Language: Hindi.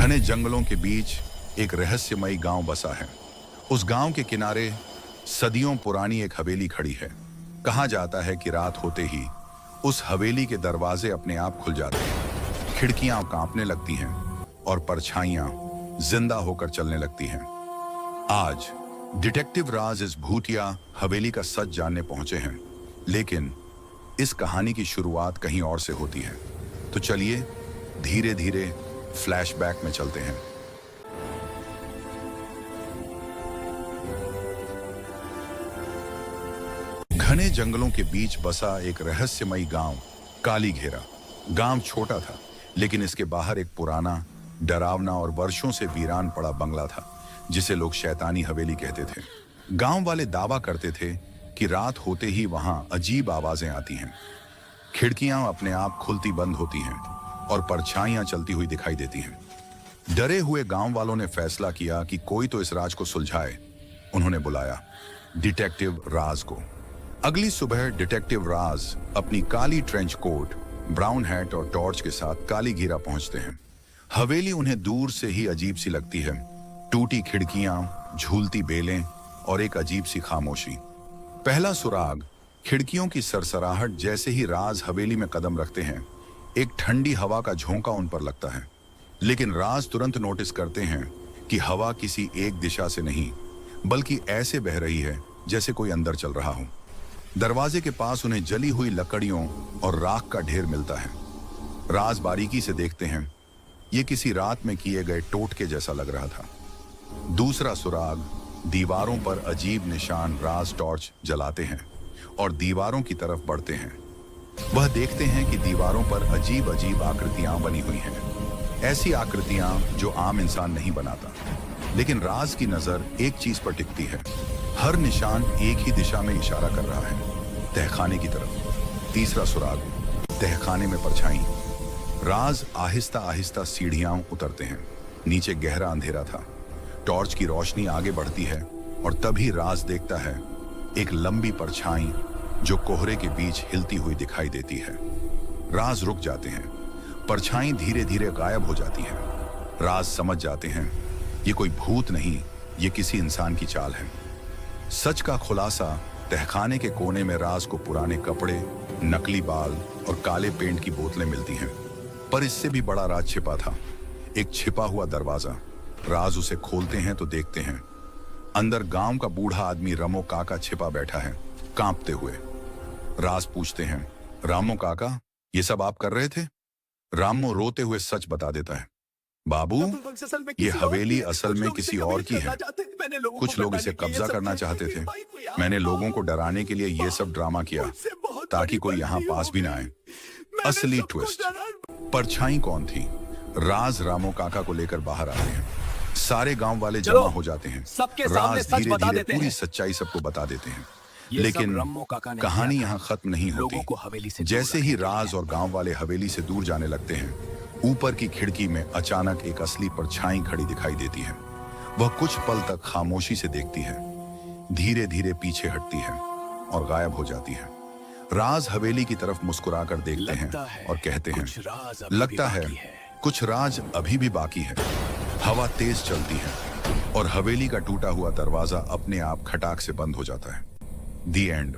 घने जंगलों के बीच एक रहस्यमयी गांव बसा है। उस गांव के किनारे सदियों पुरानी एक हवेली खड़ी है। कहा जाता है कि रात होते ही उस हवेली के दरवाजे अपने आप खुल जाते हैं, खिड़कियां कांपने लगती हैं और परछाइयां जिंदा होकर चलने लगती हैं। आज डिटेक्टिव राज इस भूतिया हवेली का सच जानने पहुंचे हैं, लेकिन इस कहानी की शुरुआत कहीं और से होती है। तो चलिए धीरे धीरे फ्लैशबैक में चलते हैं। घने जंगलों के बीच बसा एक रहस्यमयी गांव काली घेरा। गांव छोटा था, लेकिन इसके बाहर एक पुराना, डरावना और वर्षों से वीरान पड़ा बंगला था, जिसे लोग शैतानी हवेली कहते थे। गांव वाले दावा करते थे कि रात होते ही वहां अजीब आवाजें आती हैं, खिड़कियां अपने आप खुलती बंद होती हैं और परछाइयां चलती हुई दिखाई देती हैं। डरे हुए गांव वालों ने फैसला किया कि कोई तो इस राज को सुलझाए। उन्होंने बुलाया डिटेक्टिव राज को। अगली सुबह डिटेक्टिव राज अपनी काली ट्रेंच कोट, ब्राउन हैट और टॉर्च के साथ काली घेरा पहुंचते हैं। हवेली उन्हें दूर से ही अजीब सी लगती है। टूटी खिड़कियां, झूलती बेलें और एक अजीब सी खामोशी। पहला सुराग, खिड़कियों की सरसराहट। जैसे ही राज हवेली में कदम रखते हैं, एक ठंडी हवा का झोंका उन पर लगता है। लेकिन राज तुरंत नोटिस करते हैं कि हवा किसी एक दिशा से नहीं, बल्कि ऐसे बह रही है जैसे कोई अंदर चल रहा हो। दरवाजे के पास उन्हें जली हुई लकड़ियों और राख का ढेर मिलता है। राज बारीकी से देखते हैं, ये किसी रात में किए गए टोटके जैसा लग रहा था। दूसरा सुराग, दीवारों पर अजीब निशान। राज टॉर्च जलाते हैं और दीवारों की तरफ बढ़ते हैं। वह देखते हैं कि दीवारों पर अजीब अजीब आकृतियां बनी हुई हैं, ऐसी आकृतियां जो आम इंसान नहीं बनाता। लेकिन राज की नजर एक चीज पर टिकती है। हर निशान एक ही दिशा में इशारा कर रहा है, तहखाने की तरफ। तीसरा सुराग, तहखाने में परछाई। राज आहिस्ता आहिस्ता सीढ़ियां उतरते हैं। नीचे गहरा अंधेरा था। टॉर्च की रोशनी आगे बढ़ती है और तभी राज देखता है एक लंबी परछाई जो कोहरे के बीच हिलती हुई दिखाई देती है। राज रुक जाते हैं। परछाई धीरे धीरे गायब हो जाती है। राज समझ जाते हैं ये कोई भूत नहीं, ये किसी इंसान की चाल है। सच का खुलासा, तहखाने के कोने में राज को पुराने कपड़े, नकली बाल और काले पेंट की बोतलें मिलती हैं। पर इससे भी बड़ा राज छिपा था, एक छिपा हुआ दरवाजा। राज उसे खोलते हैं तो देखते हैं अंदर गांव का बूढ़ा आदमी रमो काका छिपा बैठा है, कांपते हुए। राज पूछते हैं, रामो काका, ये सब आप कर रहे थे? रामो रोते हुए सच बता देता है, बाबू, ये हवेली असल में किसी और की है। कुछ लोग इसे कब्जा करना चाहते थे। मैंने लोगों को डराने के लिए ये सब ड्रामा किया ताकि कोई यहाँ पास भी ना आए। असली ट्विस्ट, परछाई कौन थी? राज रामो काका को लेकर बाहर आते हैं। सारे गांव वाले जमा हो जाते हैं। राज धीरे धीरे पूरी सच्चाई सबको बता देते हैं। लेकिन कहानी यहाँ खत्म नहीं होती। जैसे ही राज और गांव वाले हवेली से दूर जाने लगते हैं, ऊपर की खिड़की में अचानक एक असली परछाई खड़ी दिखाई देती है। वह कुछ पल तक खामोशी से देखती है, धीरे धीरे पीछे हटती है और गायब हो जाती है। राज हवेली की तरफ मुस्कुराकर देखते हैं और कहते हैं, लगता है कुछ राज अभी भी बाकी है। हवा तेज चलती है और हवेली का टूटा हुआ दरवाजा अपने आप खटाक से बंद हो जाता है। दी एंड।